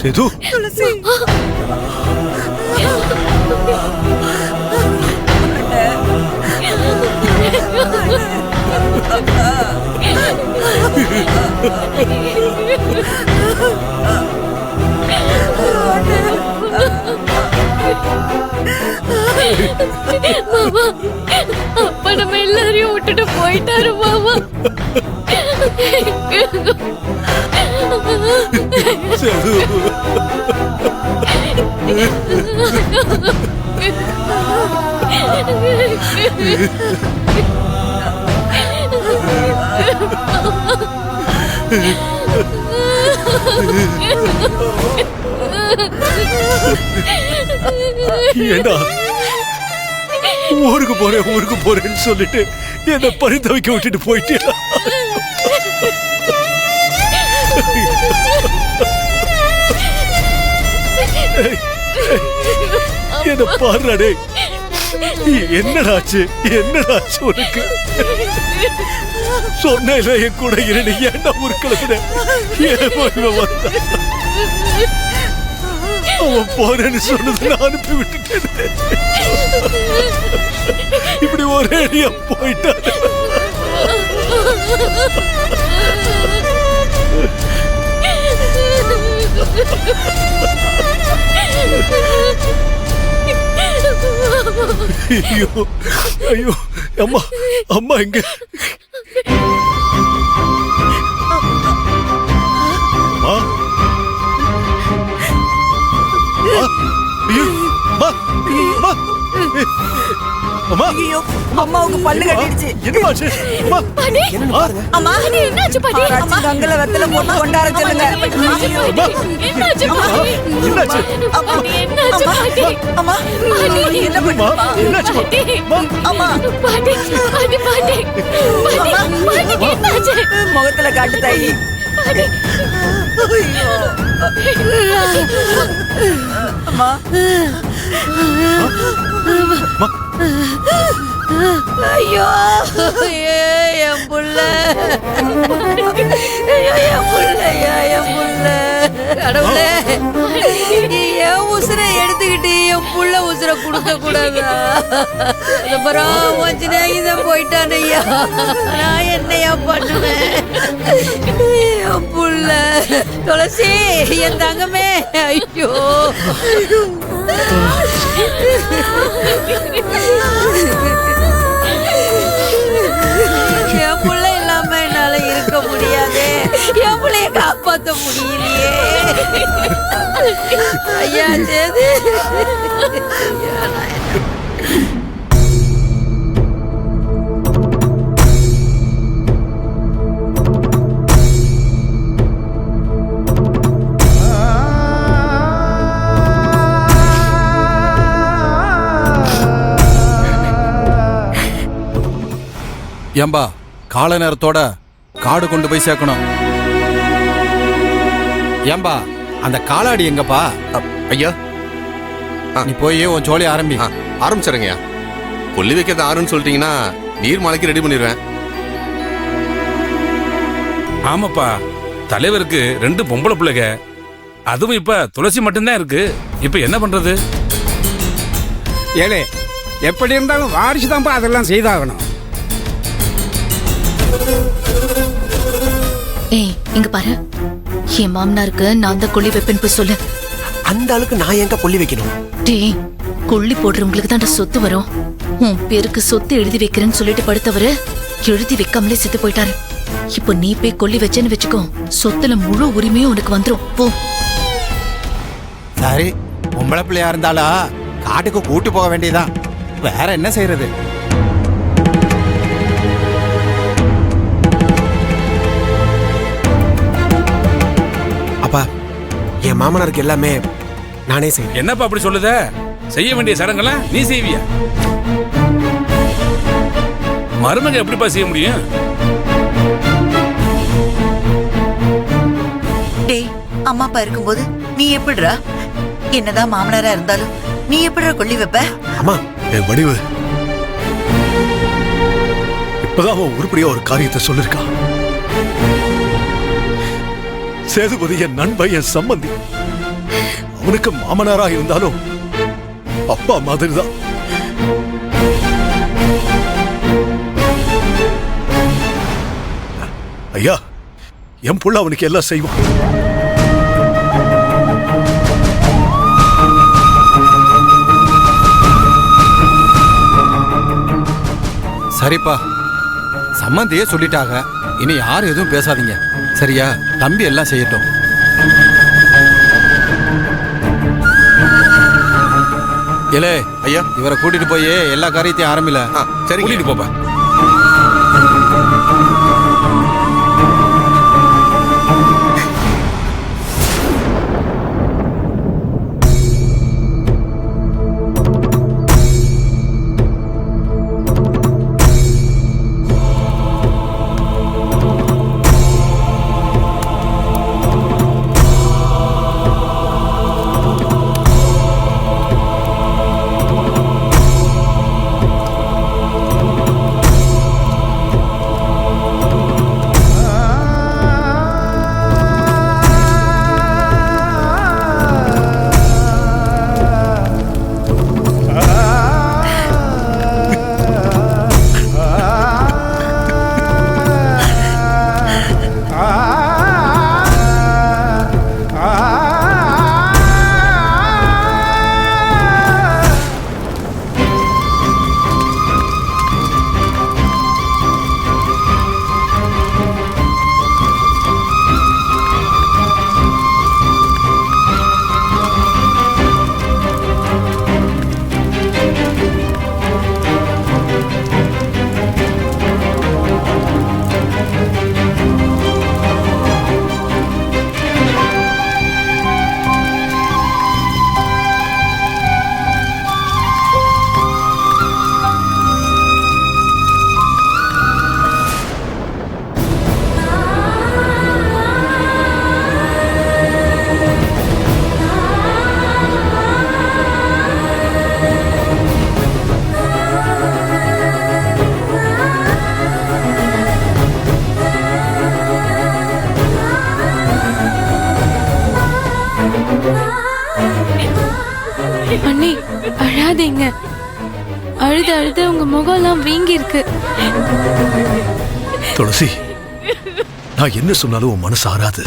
சேது துளசி மாமா, அப்பா நம்ம எல்லாரையும் விட்டுட்டு போயிட்டாரு மாமா. சேது ஏண்டா ஊருக்கு போறேன்னு சொல்லிட்டு என்ன பரிதவிக்க விட்டுட்டு போயிட்டியா? என்ன பாருடே, என்னடாச்சு உனக்கு? சொன்ன என் கூட இருந்து ஏன்டா ஊருக்கிழமை அவன் போறேன்னு சொன்னது நான் அனுப்பி விட்டுட்டேன். இப்படி ஒரே அடியா போயிட்டான். ஐயோ ஐயோ, அம்மா அம்மா எங்க? அம்மா அம்மா, ஐயோ அம்மாவுக்கு பல்லு கட்டிடுச்சு. என்னமாச்சு? அம்மா அம்மா என்னாச்சு பாட்டி? கங்கல வெத்தல போட்டு கொண்டாட சொல்லுங்க. என்னாச்சு பாட்டி? என்னாச்சு? என்னாச்சு பாட்டி? அம்மா என்ன அம்மா என்னாச்சு? அம்மா பாட்டி பாட்டி பாட்டி பாட்டி என்னாச்சு? முகத்துல காட்டு தாயி. அம்மா ஐயோ என் புள்ள, என் புள்ள கடவுளே, என் உசுரை எடுத்துக்கிட்டு என் புள்ள உசுரை கொடுக்க கூடாதா? அப்புறம் கொஞ்ச நேரம் போயிட்டான் ஐயா, நான் என்னையா பண்ணுவேன்? என் புள்ள துளசி, என் தங்கமே, ஐயோ என் புள்ள இல்லாம என்னால இருக்க முடியாதே, என் பிள்ளைய காப்பாற்ற முடியலையே ஐயா. சேது ஏம்பா, கால நேரத்தோட காடு கொண்டு போய் சேர்க்கணும். ஏம்பா, அந்த காலாடி எங்கப்பா? ஐயா நீ போய் உன் ஜோலி ஆரம்பி. ஆரம்பிச்சிருங்கய்யா. கொல்லி வைக்கிறது ஆறுன்னு சொல்லிட்டீங்கன்னா நீர் மலைக்கு ரெடி பண்ணிடுவேன். ஆமாப்பா, தலைவருக்கு 2 பொம்பளை பிள்ளைங்க, அதுவும் இப்ப துளசி மட்டும்தான் இருக்கு. இப்ப என்ன பண்றது? ஏழே, எப்படி இருந்தாலும் வாரிசு தான்ப்பா அதெல்லாம் செய்தாகணும். ஏய், இங்க பாரு, என் மாமனாருக்கு நான் தான் கொல்லி வைப்பேன்னு போய் சொல்லு. அந்த ஆளுக்கு நான் எங்க கொல்லி வைக்கணும்? டேய், கொல்லி போடுறவங்களுக்கு தான் சொத்து வரும். உன் பேருக்கு சொத்து எழுதி வைக்கிறேன்னு சொல்லிட்டு படுத்தவரு எழுதி வைக்காமலே செத்து போயிட்டாரு. இப்போ நீ போய் கொல்லி வச்சேன்னு வச்சுக்கோ, சொத்துல முழு உரிமையும் உனக்கு வந்துரும். போ. சரி, பொம்பளை பிள்ளையா இருந்தாலா காட்டுக்கு கூட்டு போக வேண்டியதான், வேற என்ன செய்யறது? அப்பா, என் மாமனாருக்கு எல்லாமே நானே செய்வேன். என்னப்பா அப்படி சொல்லுத? செய்ய வேண்டிய சடங்கெல்லாம் நீ செய்வியா? மருமக எப்படிப்பா செய்ய முடியும்? டேய், அம்மா அப்பா இருக்கும்போது நீ எப்படிடா? என்னதான் மாமனாரா இருந்தாலும் நீ எப்படிடா கொள்ளி வைப்ப? அம்மா என் வடிவு இப்பதான் அவன் உருப்படியா ஒரு காரியத்தை சொல்லிருக்கான். சேதுபதி என் நண்பன், என் சம்பந்தி. அவனுக்கு மாமனாரா இருந்தாலும் அப்பா மாதிரிதான். ஐயா, என் புள்ள அவனுக்கு எல்லாம் செய்வான். சரிப்பா, சம்மந்தியே சொல்லிட்டாங்க. இனி யாரும் எதுவும் பேசாதீங்க, சரியா? தம்பி எல்லாம் செய்யட்டும். ஏலே ஐயா, இவரை கூட்டிட்டு போய் எல்லா காரியத்தையும் ஆரம்பில. சரி, கூட்டிட்டு போப்பா. அண்ணி, அழாதீங்க. அழுது அழுது உங்க முகம்லாம் வீங்கி இருக்கு. துளசி, நான் என்ன சொன்னாலும் உன் மனசு ஆறாது.